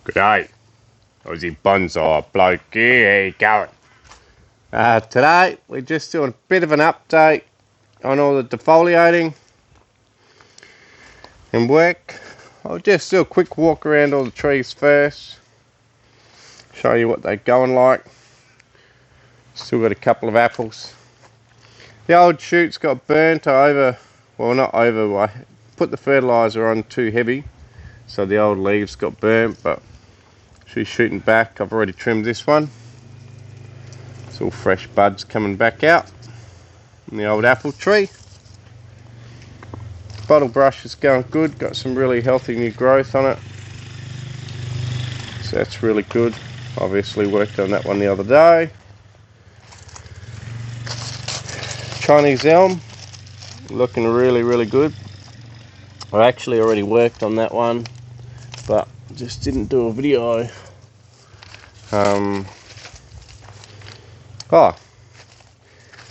G'day, Aussie Bonsai Bloke here, how you going? Today we're just doing a bit of an update on all the defoliating and work. I'll just do a quick walk around all the trees first, show you what they're going like. Still got a couple of apples. The old shoots got burnt over, well not over, I put the fertiliser on too heavy, so the old leaves got burnt, but she's shooting back. I've already trimmed this one. It's all fresh buds coming back out in the old apple tree. Bottle brush is going good, got some really healthy new growth on it, so that's really good. Obviously worked on that one the other day. Chinese elm looking really good. I actually already worked on that one, but just didn't do a video.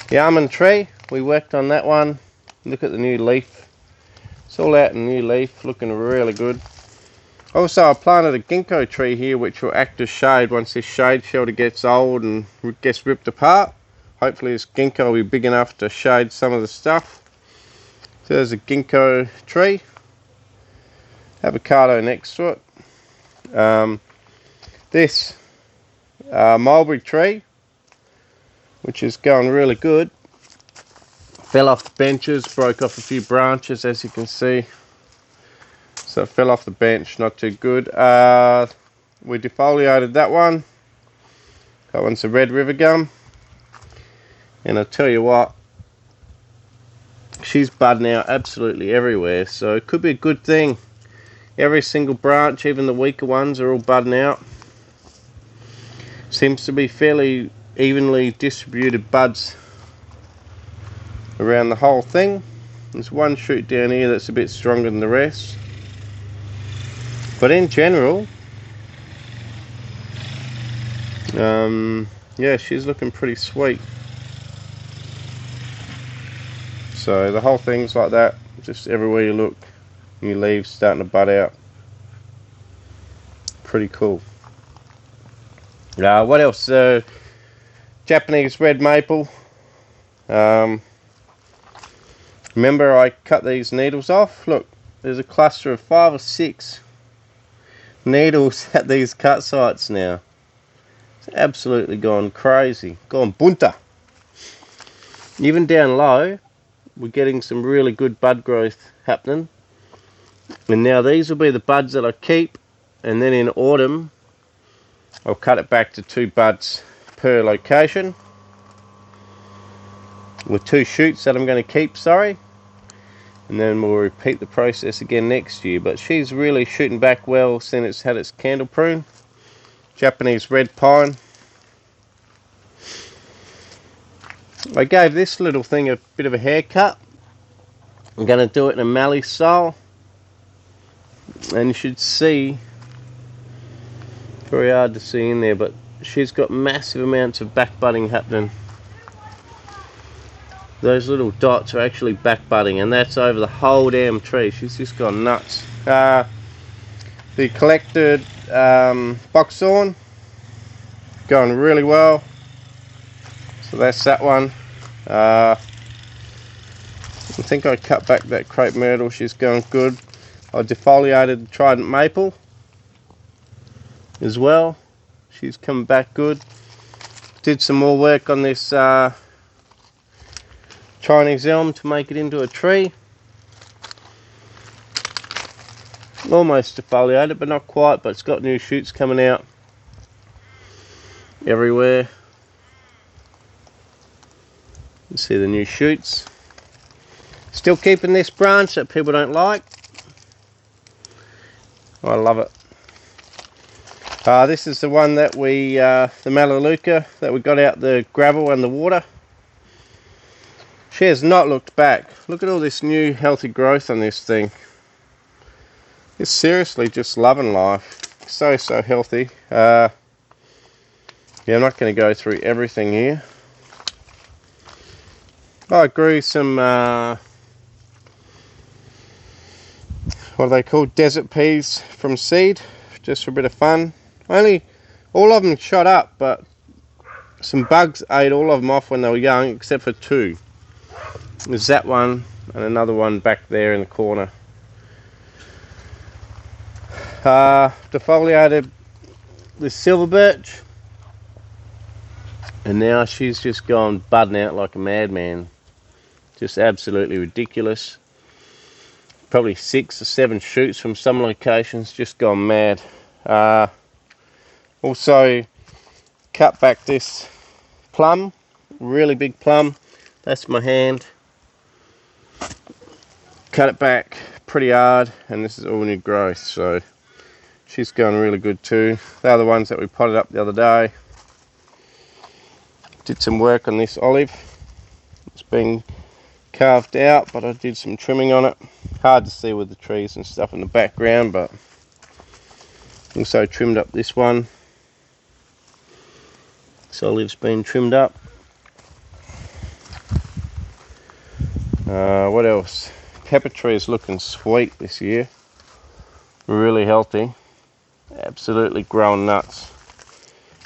The almond tree, we worked on that one. Look at the new leaf. It's all out in new leaf, looking really good. Also, I planted a ginkgo tree here which will act as shade once this shade shelter gets old and gets ripped apart. Hopefully this ginkgo will be big enough to shade some of the stuff. So there's a ginkgo tree. Avocado next to it. This mulberry tree, which is going really good, fell off the benches, broke off a few branches as you can see, so it fell off the bench, not too good. We defoliated that one. That one's a red river gum, and I tell you what, she's budding out absolutely everywhere, so it could be a good thing. Every single branch, even the weaker ones, are all budding out. Seems to be fairly evenly distributed buds around the whole thing. There's one shoot down here that's a bit stronger than the rest, but in general, yeah, she's looking pretty sweet. So the whole thing's like that, just everywhere you look, new leaves starting to bud out. Pretty cool. What else? Japanese red maple. Remember I cut these needles off? Look, there's a cluster of 5 or 6 needles at these cut sites now. It's absolutely gone crazy, gone bunta. Even down low, we're getting some really good bud growth happening. And now these will be the buds that I keep, and then in autumn I'll cut it back to 2 buds per location, with 2 shoots that I'm going to keep, sorry, and then we'll repeat the process again next year. But she's really shooting back well since it's had its candle prune. Japanese red pine. I gave this little thing a bit of a haircut. I'm going to do it in a mallee style, and you should see, very hard to see in there, but she's got massive amounts of back budding happening. Those little dots are actually back budding, and that's over the whole damn tree. She's just gone nuts. The collected boxthorn, going really well. So that's that one. I think I cut back that Crepe Myrtle, she's going good. I defoliated the trident maple as well. She's coming back good. Did some more work on this Chinese elm to make it into a tree. Almost defoliated, but not quite, but it's got new shoots coming out everywhere. You see the new shoots. Still keeping this branch that people don't like. I love it. This is the one that we, the Melaleuca, that we got out the gravel and the water. She has not looked back. Look at all this new healthy growth on this thing. It's seriously just loving life. So healthy. Yeah, I'm not going to go through everything here. I grew some, what are they called? Desert peas from seed. just for a bit of fun. All of them shot up, but some bugs ate all of them off when they were young, except for two. There's that one and another one back there in the corner. Defoliated this silver birch, and now she's just gone budding out like a madman. Just absolutely ridiculous. Probably 6 or 7 shoots from some locations, just gone mad. Also cut back this plum, really big plum. That's my hand. Cut it back pretty hard, and this is all new growth, so she's going really good too. They're the ones that we potted up the other day. Did some work on this olive. It's been carved out, but I did some trimming on it. Hard to see with the trees and stuff in the background, but also trimmed up this one. This olive's been trimmed up. What else? Pepper tree is looking sweet this year. Really healthy. Absolutely growing nuts.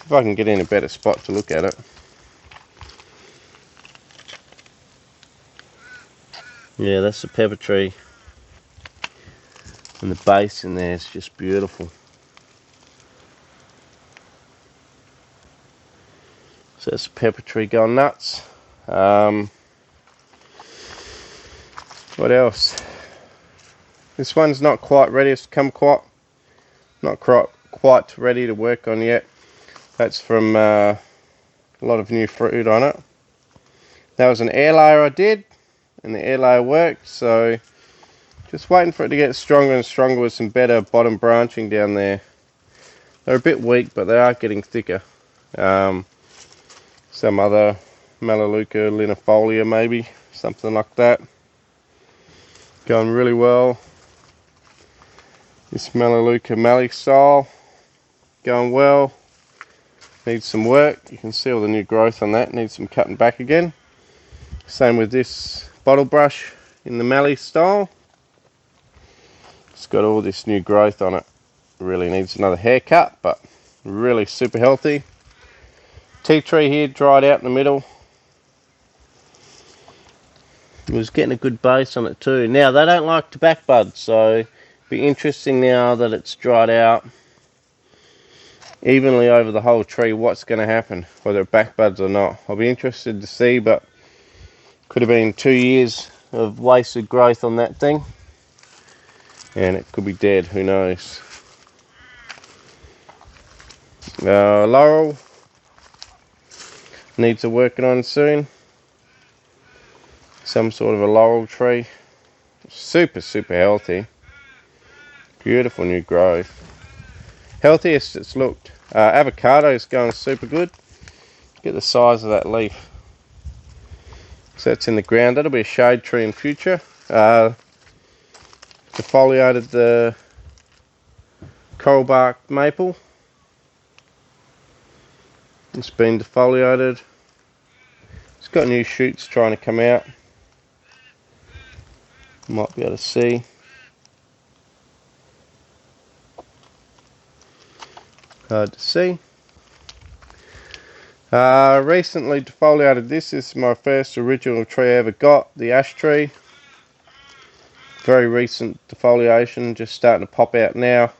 If I can get in a better spot to look at it. Yeah, that's the pepper tree. And the base in there is just beautiful. So that's the pepper tree going nuts. What else? This one's not quite ready. It's not quite ready to work on yet. That's from a lot of new fruit on it. That was an air layer I did, and the air layer worked, so just waiting for it to get stronger and stronger with some better bottom branching down there. They're a bit weak, but they are getting thicker. Some other Melaleuca linifolia maybe, something like that. Going really well. This Melaleuca Mallee style, going well. Needs some work. You can see all the new growth on that. Needs some cutting back again. Same with this bottle brush in the Mallee style. It's got all this new growth on it. Really needs another haircut, but really super healthy. Tea tree here dried out in the middle. It was getting a good base on it too. Now they don't like to back bud, so it'll be interesting now that it's dried out evenly over the whole tree what's going to happen, whether it back buds or not. I'll be interested to see, but could have been 2 years of wasted growth on that thing, and it could be dead, who knows. Laurel needs a working on soon. Some sort of a laurel tree. Super healthy. Beautiful new growth. Healthiest it's looked. Avocado is going super good. Get the size of that leaf. So that's in the ground. That'll be a shade tree in future. Defoliated the coral bark maple. It's been defoliated. It's got new shoots trying to come out. Might be able to see. Hard to see. Recently defoliated this. This is my first original tree I ever got, the ash tree. Very recent defoliation, just starting to pop out now.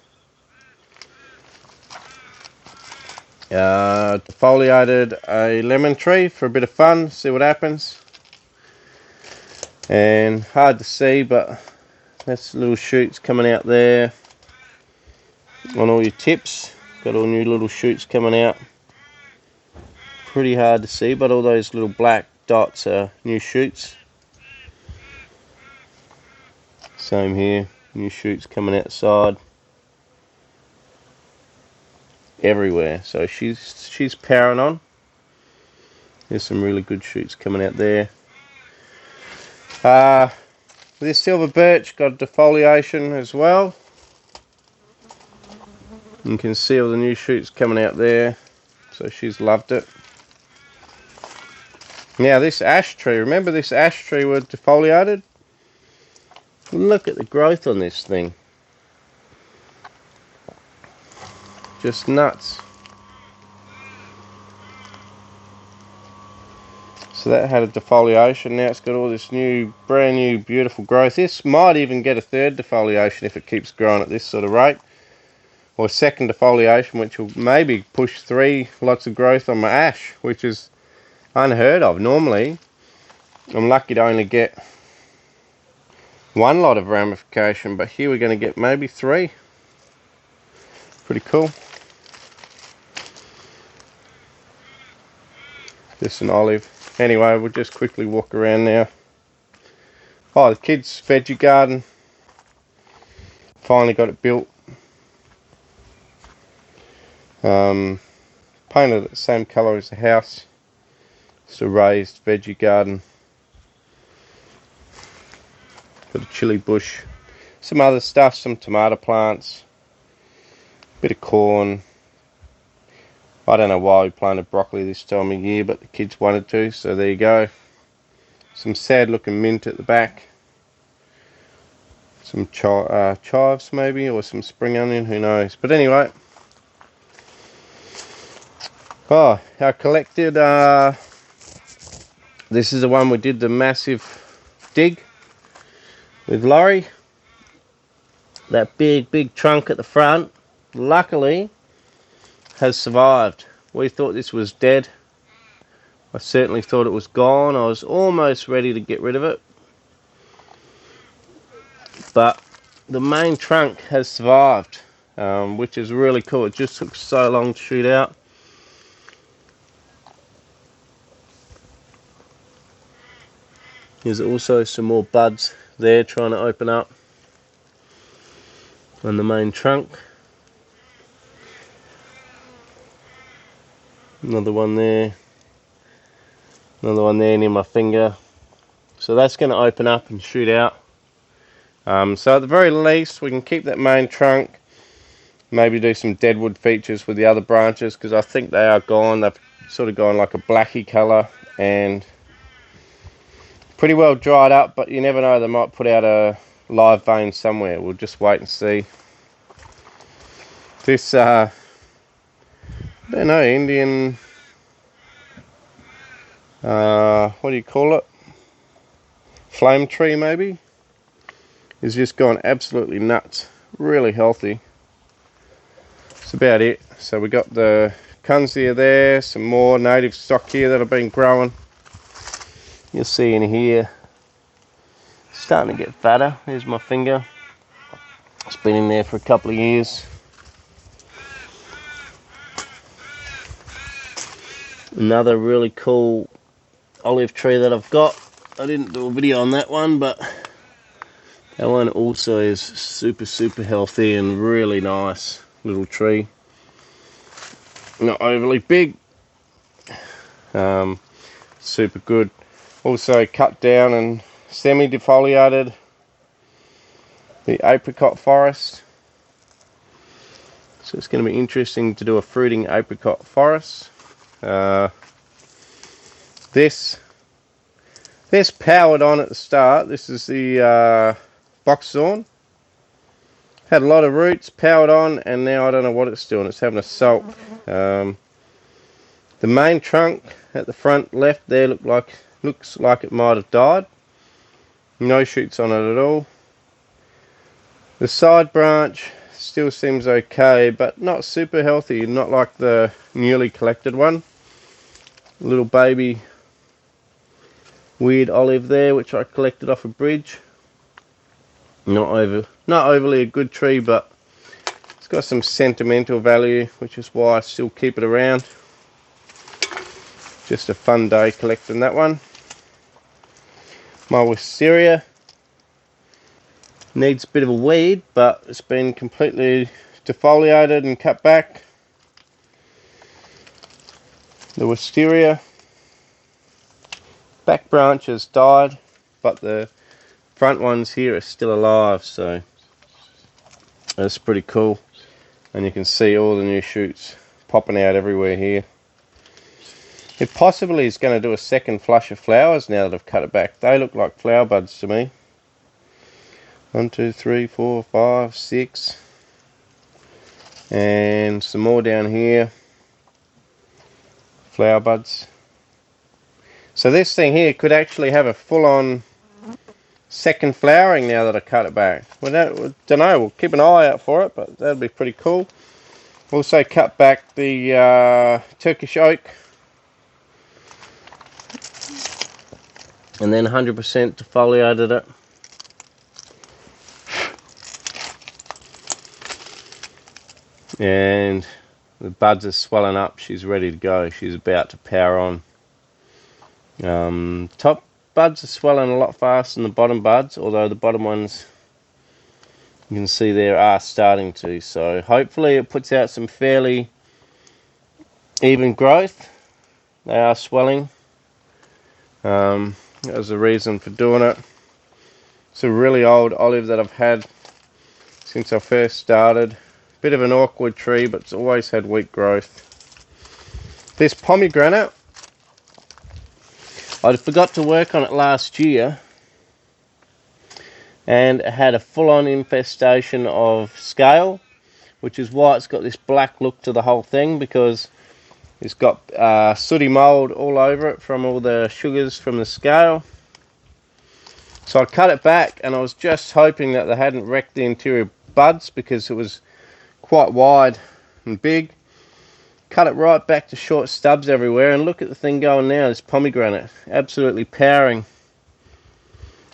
Defoliated a lemon tree for a bit of fun, see what happens. And hard to see, but that's little shoots coming out there on all your tips. Got all new little shoots coming out. Pretty hard to see, but all those little black dots are new shoots. Same here, new shoots coming outside. Everywhere, so she's powering on. There's some really good shoots coming out there. This silver birch got defoliation as well. You can see all the new shoots coming out there, so she's loved it. Now this ash tree, remember this ash tree was defoliated? Look at the growth on this thing. Just nuts. So that had a defoliation. Now it's got all this new, brand new, beautiful growth. This might even get a third defoliation if it keeps growing at this sort of rate. Or second defoliation, which will maybe push 3 lots of growth on my ash, which is unheard of. Normally, I'm lucky to only get 1 lot of ramification, but here we're going to get maybe 3. Pretty cool. Just an olive. Anyway, we'll just quickly walk around now. Oh, the kids' veggie garden. Finally got it built. Painted it the same colour as the house. It's a raised veggie garden. Got a chilli bush. Some other stuff, some tomato plants. Bit of corn. I don't know why we planted broccoli this time of year, but the kids wanted to, so there you go. Some sad looking mint at the back. Some chives maybe, or some spring onion, who knows. But anyway. Oh, I collected, this is the one we did the massive dig with Laurel. That big trunk at the front, luckily, has survived. We thought this was dead. I certainly thought it was gone. I was almost ready to get rid of it. But the main trunk has survived, which is really cool. It just took so long to shoot out. There's also some more buds there trying to open up on the main trunk. Another one there. Another one there near my finger. So that's going to open up and shoot out. So at the very least we can keep that main trunk. Maybe do some deadwood features with the other branches, because I think they are gone. They've sort of gone like a blacky colour and pretty well dried up, but you never know, they might put out a live vein somewhere. We'll just wait and see. This, I don't know, Indian, what do you call it? Flame tree maybe? Is just gone absolutely nuts. Really healthy. That's about it. So we got the Kunzia there, some more native stock here that have been growing. You'll see in here, starting to get fatter. Here's my finger. It's been in there for a couple of years. Another really cool olive tree that I've got. I didn't do a video on that one, but that one also is super healthy and really nice little tree. Not overly big. Super good. Also cut down and semi-defoliated the apricot forest. So it's going to be interesting to do a fruiting apricot forest. This powered on at the start. This is the box thorn. Had a lot of roots, powered on, and now I don't know what it's doing. It's having a sulk. The main trunk at the front left there looks like it might have died. No shoots on it at all. The side branch still seems okay, but not super healthy, not like the newly collected one. Little baby weird olive there, which I collected off a bridge. Not overly a good tree, but it's got some sentimental value, which is why I still keep it around. Just a fun day collecting that one. My Wisteria needs a bit of a weed, but it's been completely defoliated and cut back. The Wisteria back branch has died, but the front ones here are still alive, so that's pretty cool. And you can see all the new shoots popping out everywhere here. It possibly is going to do a second flush of flowers now that I've cut it back. They look like flower buds to me. 1, 2, 3, 4, 5, 6. And some more down here, flower buds. So this thing here could actually have a full-on second flowering now that I cut it back. We don't know, we'll keep an eye out for it, but that'd be pretty cool. Also cut back the Turkish oak, and then 100% defoliated it. And the buds are swelling up. She's ready to go. She's about to power on. Top buds are swelling a lot faster than the bottom buds, although the bottom ones, you can see there, are starting to. So hopefully it puts out some fairly even growth. They are swelling. That was the reason for doing it. It's a really old olive that I've had since I first started. Bit of an awkward tree, but it's always had weak growth. This pomegranate, I forgot to work on it last year, and it had a full-on infestation of scale, which is why it's got this black look to the whole thing, because it's got sooty mould all over it from all the sugars from the scale. So I cut it back, and I was just hoping that they hadn't wrecked the interior buds, because it was quite wide and big. Cut it right back to short stubs everywhere, and look at the thing going now, this pomegranate, absolutely powering.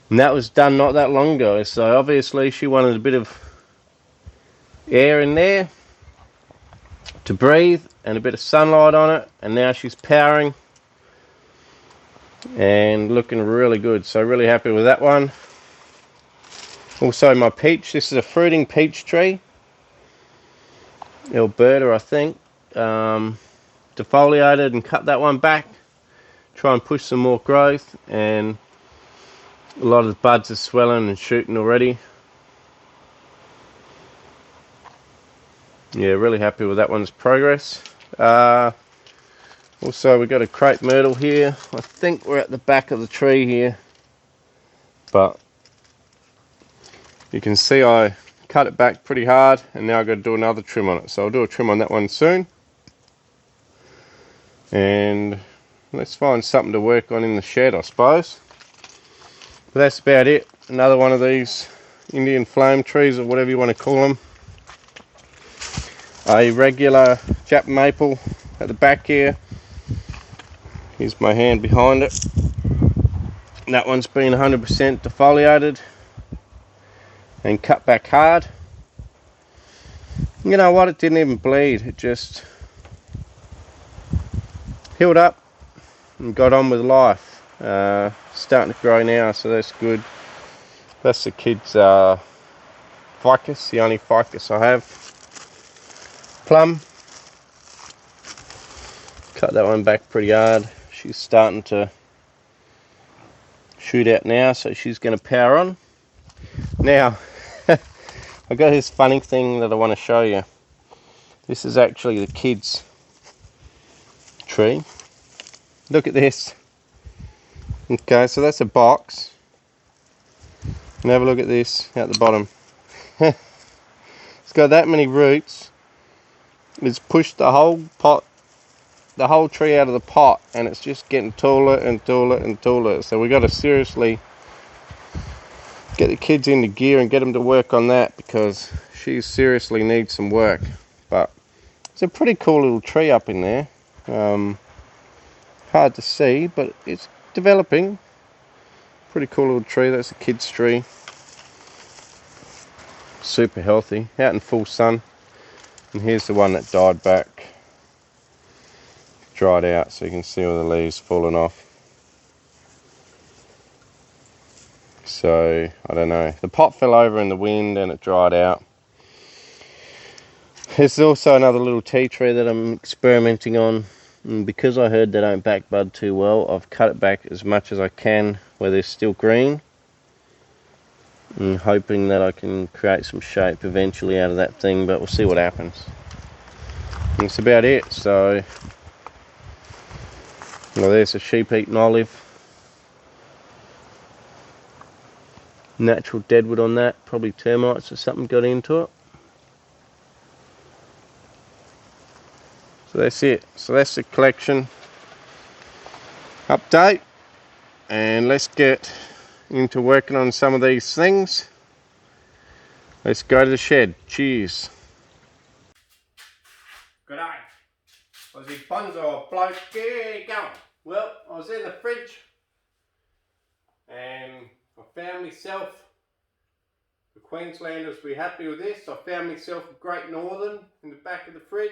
And that was done not that long ago, so obviously she wanted a bit of air in there to breathe and a bit of sunlight on it, and now she's powering and looking really good. So really happy with that one. Also my peach, this is a fruiting peach tree, Alberta I think. Defoliated and cut that one back, try and push some more growth, and a lot of the buds are swelling and shooting already. Yeah, really happy with that one's progress. Also we've got a Crepe Myrtle here. I think we're at the back of the tree here, but you can see I cut it back pretty hard, and now I've got to do another trim on it. So I'll do a trim on that one soon. And let's find something to work on in the shed, I suppose. But that's about it. Another one of these Indian flame trees, or whatever you want to call them. A regular Jap maple at the back here. Here's my hand behind it. And that one's been 100% defoliated and cut back hard. You know what, it didn't even bleed, it just healed up and got on with life. Starting to grow now, so that's good. That's the kids' ficus, the only ficus I have. Plum, cut that one back pretty hard. She's starting to shoot out now, so she's going to power on. Now, I've got this funny thing that I want to show you. This is actually the kids' tree. Look at this. Okay, so that's a box. And have a look at this at the bottom. It's got that many roots. It's pushed the whole pot, the whole tree out of the pot, and it's just getting taller and taller and taller. So we got to seriously get the kids into gear and get them to work on that, because she seriously needs some work. But it's a pretty cool little tree up in there. Hard to see, but it's developing. Pretty cool little tree. That's a kid's tree. Super healthy, out in full sun. And here's the one that died back, dried out, so you can see all the leaves falling off. So I don't know, the pot fell over in the wind and it dried out. There's also another little tea tree that I'm experimenting on, and because I heard they don't back bud too well, I've cut it back as much as I can where they're still green, and hoping that I can create some shape eventually out of that thing, but we'll see what happens. And that's about it. So well, there's a sheep-eaten olive. Natural deadwood on that, probably termites or something got into it. So that's it. So that's the collection update, and let's get into working on some of these things. Let's go to the shed. Cheers. G'day, Aussie Bonsai Bloke, yeah, going. Well, I was in the fridge and I found myself, the Queenslanders will be happy with this, I found myself a Great Northern in the back of the fridge.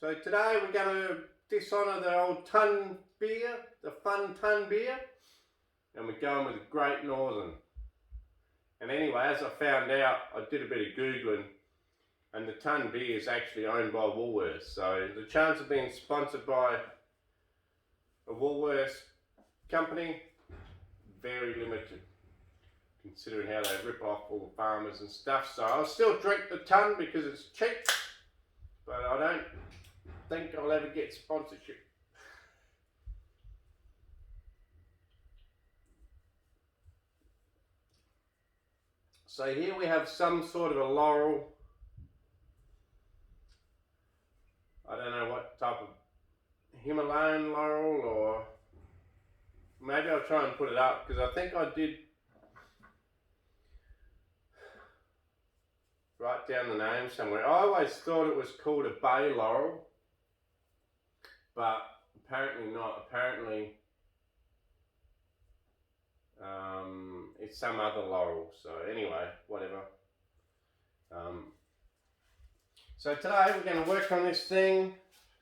So today we're going to dishonour the old ton beer, the fun ton beer, and we're going with a Great Northern. And anyway, as I found out, I did a bit of Googling, and the ton beer is actually owned by Woolworths. So the chance of being sponsored by a Woolworths company, very limited, considering how they rip off all the farmers and stuff. So I'll still drink the ton because it's cheap, but I don't think I'll ever get sponsorship. So here we have some sort of a Laurel. I don't know what type of Himalayan Laurel, or maybe I'll try and put it up because I think I did write down the name somewhere. I always thought it was called a Bay Laurel, but apparently not. Apparently it's some other laurel. So anyway, whatever. So today we're going to work on this thing.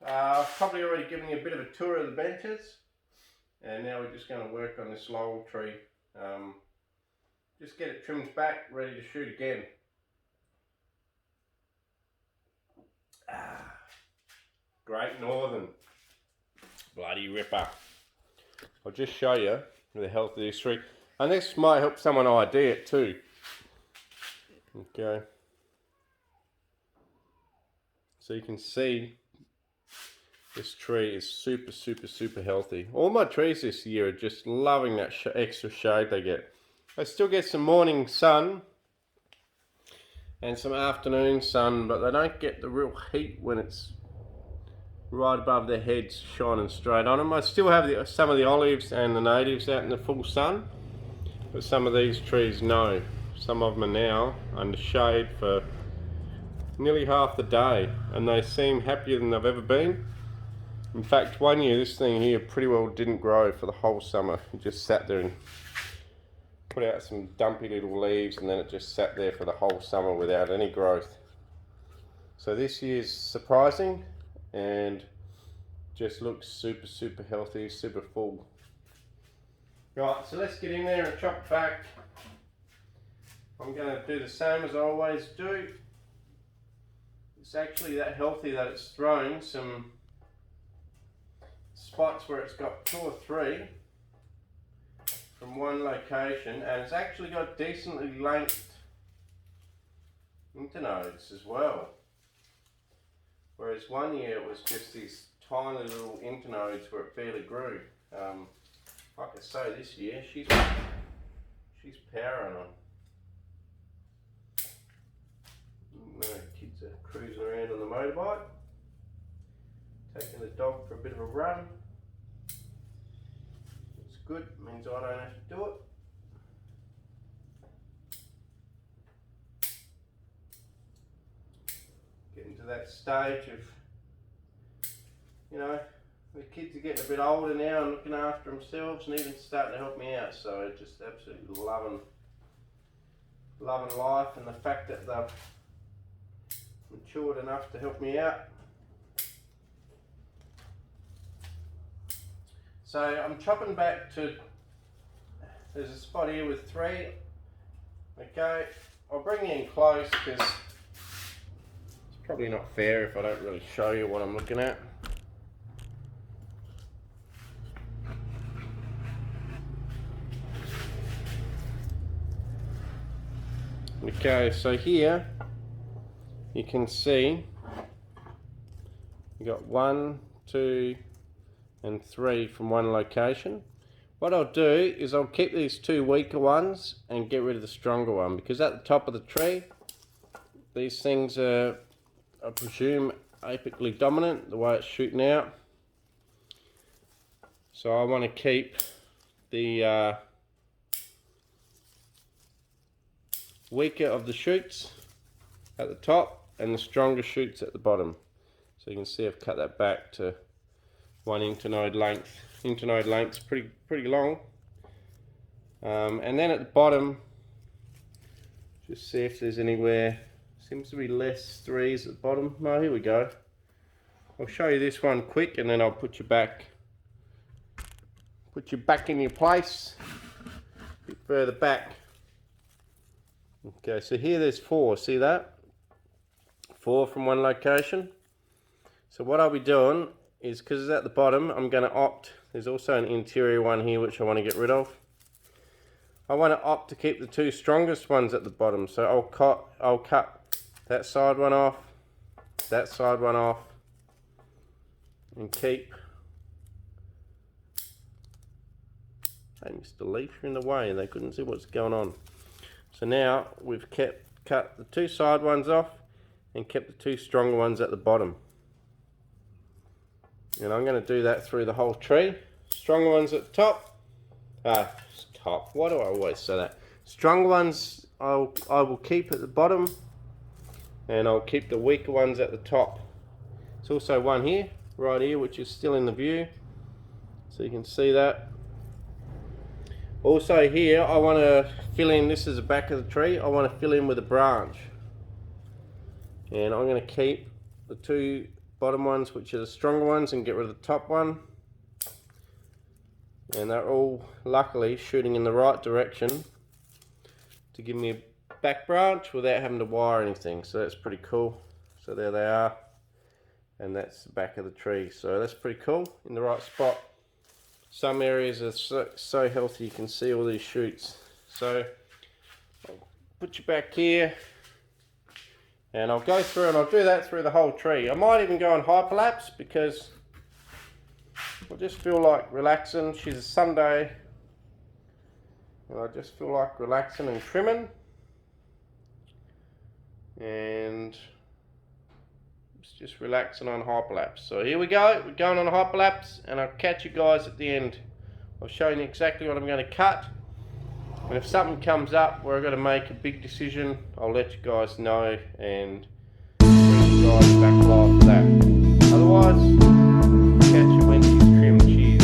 I've probably already given you a bit of a tour of the benches, and now we're just going to work on this laurel tree. Just get it trimmed back, ready to shoot again. Great Northern, bloody ripper. I'll just show you the health of this tree, and this might help someone ID it too. Okay, so you can see this tree is super healthy. All my trees this year are just loving that extra shade they get. They still get some morning sun and some afternoon sun, but they don't get the real heat when it's right above their heads shining straight on them. I still have some of the olives and the natives out in the full sun, but some of these trees no. Some of them are now under shade for nearly half the day, and they seem happier than they've ever been. In fact, one year this thing here pretty well didn't grow for the whole summer. It just sat there and put out some dumpy little leaves, and then it just sat there for the whole summer without any growth. So this year's surprising and just looks super healthy, super full. Right, so let's get in there and chop back. I'm going to do the same as I always do. It's actually that healthy that it's throwing some spots where it's got 2 or 3 from one location, and it's actually got decently length internodes as well. Whereas one year it was just these tiny little internodes where it barely grew. Like I say, this year she's powering on. No, kids are cruising around on the motorbike, taking the dog for a bit of a run. It's good, it means I don't have to do it. Getting to that stage of, you know, the kids are getting a bit older now and looking after themselves and even starting to help me out, so just absolutely loving life and the fact that they've matured enough to help me out. So I'm chopping back to, there's a spot here with 3. Okay, I'll bring you in close because it's probably not fair if I don't really show you what I'm looking at. Okay, so here you can see you got 1, 2 and 3 from one location. What I'll do is I'll keep these 2 weaker ones and get rid of the stronger one, because at the top of the tree these things are, I presume, apically dominant, the way it's shooting out. So I want to keep the weaker of the shoots at the top and the stronger shoots at the bottom. So you can see I've cut that back to 1 internode length. Internode length's pretty long. And then at the bottom, just see if there's anywhere, seems to be less threes at the bottom. Oh, here we go. I'll show you this one quick and then I'll put you back in your place, a bit further back. Okay, so here there's 4, see that? 4 from one location. So what I'll be doing is, because it's at the bottom, I'm going to opt, there's also an interior one here which I want to get rid of. I want to opt to keep the 2 strongest ones at the bottom. So I'll cut that side one off, that side one off, and keep. Hey, Mr. Leaf, you're in the way. They couldn't see what's going on. So now we've cut the 2 side ones off and kept the 2 stronger ones at the bottom. And I'm going to do that through the whole tree. Stronger ones at the top. Top. Why do I always say that? Stronger ones I will keep at the bottom, and I'll keep the weaker ones at the top. There's also one here, right here, which is still in the view, so you can see that. Also here, I want to fill in, this is the back of the tree, I want to fill in with a branch. And I'm going to keep the 2 bottom ones, which are the stronger ones, and get rid of the top one. And they're all luckily shooting in the right direction to give me a back branch without having to wire anything. So that's pretty cool. So there they are. And that's the back of the tree. So that's pretty cool, in the right spot. Some areas are so healthy, you can see all these shoots. So I'll put you back here, and I'll go through, and I'll do that through the whole tree. I might even go on hyperlapse because I just feel like relaxing. She's a Sunday, and I just feel like relaxing and trimming, and just relaxing on hyperlapse. So here we go, we're going on a hyperlapse, and I'll catch you guys at the end. I'll show you exactly what I'm going to cut, and if something comes up where I've got to make a big decision, I'll let you guys know and bring you guys back live for that. Otherwise, catch you when she's trimmed. Cheers.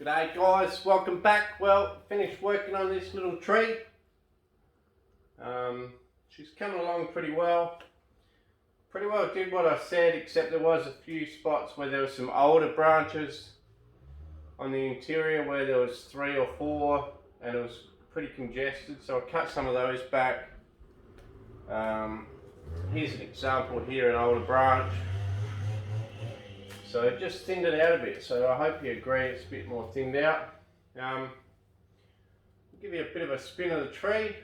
G'day guys, welcome back. Well, finished working on this little tree. She's coming along pretty well. Pretty well did what I said, except there was a few spots where there were some older branches on the interior where there was 3 or 4 and it was pretty congested, so I cut some of those back. Here's an example here, an older branch. So it just thinned it out a bit, so I hope you agree it's a bit more thinned out. I'll give you a bit of a spin of the tree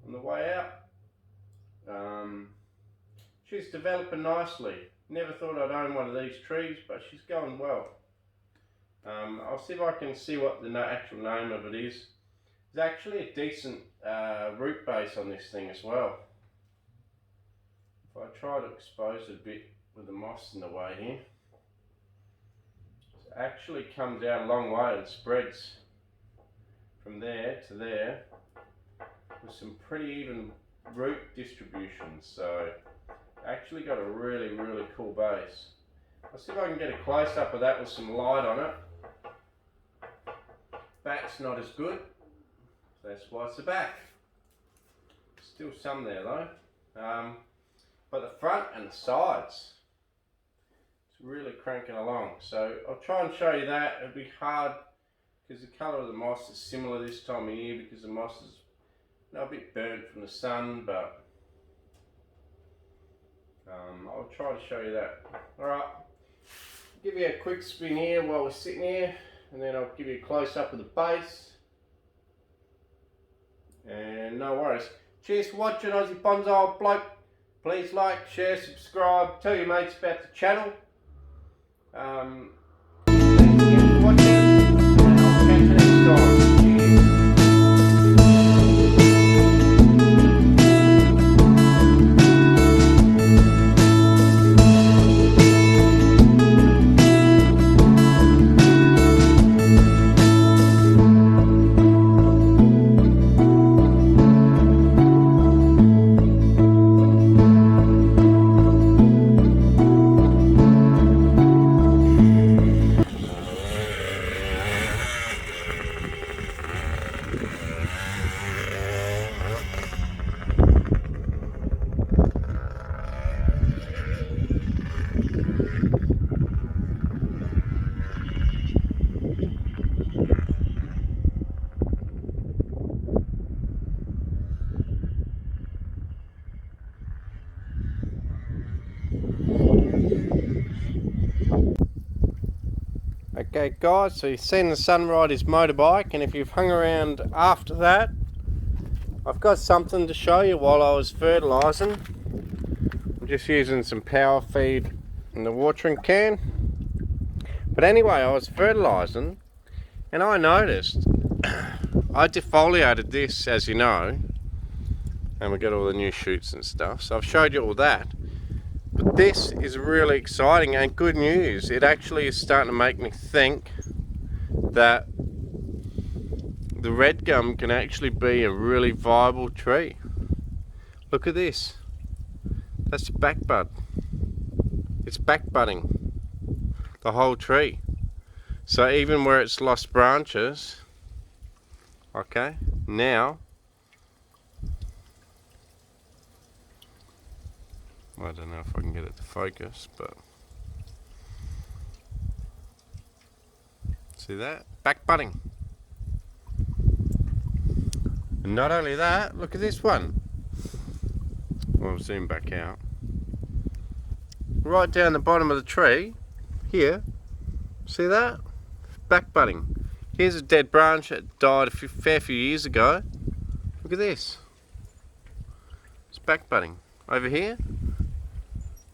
on the way out. She's developing nicely. Never thought I'd own one of these trees, but she's going well. I'll see if I can see what the actual name of it is. There's actually a decent root base on this thing as well. If I try to expose it a bit with the moss in the way here, it actually comes out a long way and spreads from there to there with some pretty even root distributions. So actually got a really cool base. I'll see if I can get a close up of that with some light on it. Back's not as good, so that's why it's the back. Still some there though, but the front and the sides, it's really cranking along. So I'll try and show you that. It'll be hard because the colour of the moss is similar this time of year because the moss is a bit burnt from the sun, but I'll try to show you that. Alright, give you a quick spin here while we're sitting here, and then I'll give you a close up of the base. And no worries. Cheers for watching, Aussie Bonsai Bloke. Please like, share, subscribe, tell your mates about the channel. Thanks again for watching, and I'll catch you next time. Cheers. Okay guys, so you've seen the son ride his motorbike, and if you've hung around after that, I've got something to show you while I was fertilising. I'm just using some power feed in the watering can. But anyway, I was fertilising and I noticed I defoliated this, as you know, and we got all the new shoots and stuff, so I've showed you all that. But this is really exciting and good news. It actually is starting to make me think that the red gum can actually be a really viable tree. Look at this. That's the back bud. It's back budding. The whole tree. So even where it's lost branches, okay, now I don't know if I can get it to focus, but see that? Back budding. And not only that, look at this one. I'll zoom back out. Right down the bottom of the tree, here, see that? Back budding. Here's a dead branch that died a fair few years ago. Look at this. It's back budding. Over here,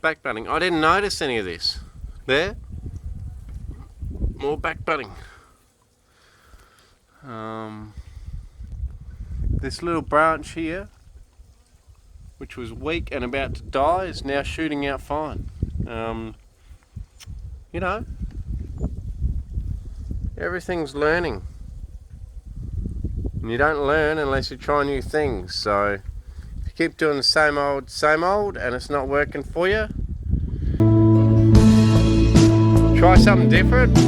back budding. I didn't notice any of this. There, more back budding. This little branch here, which was weak and about to die, is now shooting out fine. You know, everything's learning. And you don't learn unless you try new things. So if you keep doing the same old, and it's not working for you, try something different.